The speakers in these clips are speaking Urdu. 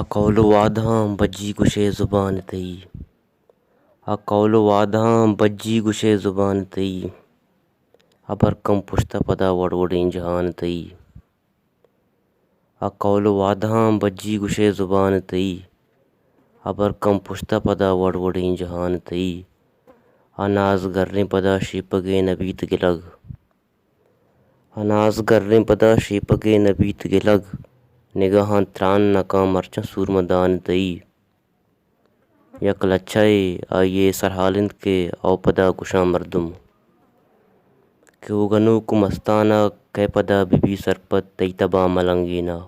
قول و وعدہاں بجی گشے زبان تئی، قول و وعدہاں بجی گشے زبان تئی، ابر کم پشتہ پدا وڑوڑیں جہان تئی۔ قول و وعدہاں بجی گشے زبان تئی، ابر کم پشتہ پدا وڑوڑیں جہان تئی۔ ناز گریں پدا شیپگے نبیت گلگ، ناز گریں پدا شیپگے نبیت گلگ، نگاہاں تران نکاں مرچاں سورمدان تئی۔ یک لچھائے آئیے سرحالند کے او پدا گشاں مردم، کہ او گنوک مستانہ کہ پدا بی سرپت تئی تبا ملنگینا۔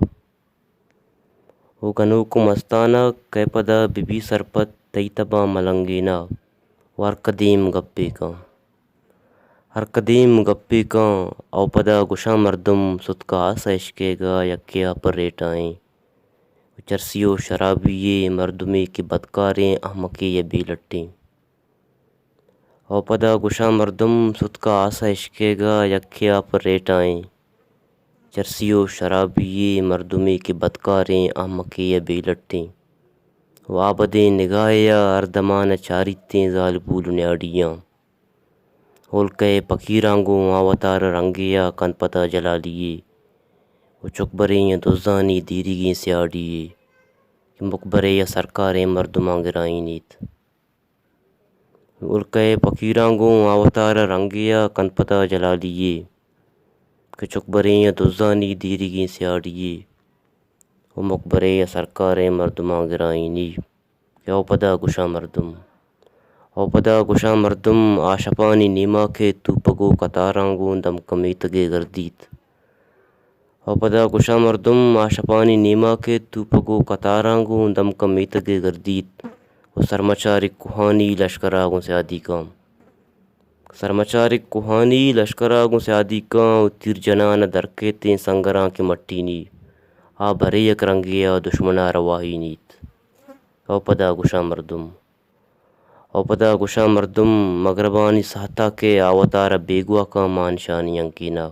او گنوک مستانہ کہ پدا بی سرپت تئی تبا ملنگینا۔ وار قدیم گپے کاں، ہر قدیم گپے کاں او پدا گشاں مردم، صدقہ آسا عشقے گا یکیا پر ریٹائیں۔ چرسی و شرابیے مردمے کے بدکاریں احمقے یا بے لٹیں۔ او پدا گشاں مردم صدقہ آسا عشقے گا یکیا پر ریٹائیں۔ چرسی و شرابیے مردمے کے بدکاریں احمقے یا بے لٹیں۔ وابدیں نگاہیا اردمانہ چاریتیں زال بول نیاڑیاں۔ ہولکے پکیرانگوں آوتار رنگیا کن پتا جلالیے، وہ چکبریں یا دزانی دیریگیں سیاڑیے، کہ مکبرے یا سرکاریں مردماں گرائیں نیت۔ ہولکے پکیرانگوں آوتار رنگیا کن پتا جلالیے، کہ چکبریں یا دزانی دیریگیں سیاڑیے، وہ مکبرے یا سرکاریں مردماں گرائیں نیت۔ کہ او پدا گشاں مردم، او پدا گشاں مردم آشپانی نیما کے تو پگو کتارانگوں دم کمیتگے گردیت۔ او پدا گشاں مردم آشپانی نیما کے تو پگو کتارانگوں دم کمیتگے گردیت۔ وہ سرمچارک کوہانی لشکراگوں سے آدی کام، سرمچارک کوہانی لشکراگوں سے آدی کام، تیر جنانہ درکیتیں سنگراں کے مٹی نی، بھرے یک رنگیا دشمنا رواہی نیت۔ او پدا گشاں مردم، او پدا گشاں مردم مغربانی سہتا کے آوتارہ بیگوا کا مان شانی انکینا۔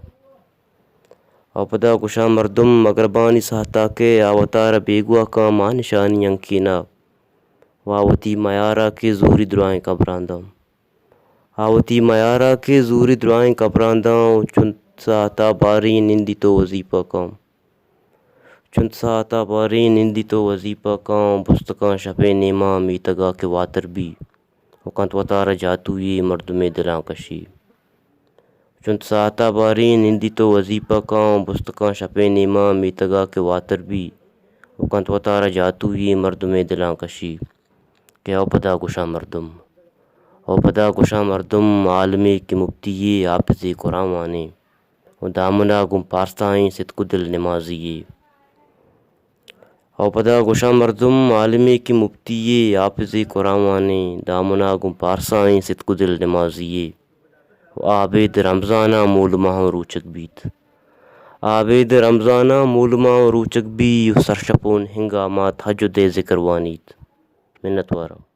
او پدا گشاں مردم مغربانی سہتا کے آوتارہ بیگوا کا مان شانی انکینا۔ واوتی میارہ کے زوری دعائیں قبرانداں، آوتی میارہ کے زوری دعائیں قبرانداں، چنت ساہتا باریں نندی تو وظیفہ کام، چنت ساہتا باریں نندی تو وظیفہ کام، بستکاں شپے نیما میتگا کے واتر بھی، وہ کنت وطارہ جاتوئی مردمے دلاں کشی۔ چنت ساہتا باریں نندی تو وظیفہ کام، بستکاں شپے نیما میتگا کے واتر بھی، وہ کنت وطارہ جاتوئی مردمے دلاں کشی۔ کہ او پدا گشاں مردم، او پدا گشاں مردم عالمے کے مفتیے حافظ قرآن وانے، وہ دامنا گم پارسائیں صدق دل نمازیے۔ او پدا گشاں مردم عالمے کے مفتیے حافظ قرآن وانے، دامنا گم پارسائیں صدق دل نمازیے۔ عابد رمضانہ مول ماہ روچک بیت، عابد رمضانہ مول ماہ روچک بھی، سرشپون ہنگامات حج دے ذکر وانیت۔ منت وارم۔